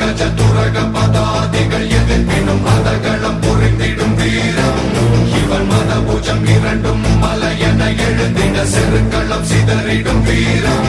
கஜதுரக பதாதிகள் எதிர்ப்பினும் மதகளம் புரிந்திடும் வீரம் இவன் மதபூஜம் இரண்டும் மலையென எழுந்திட செருக்களம் சிதறிடும் வீரம்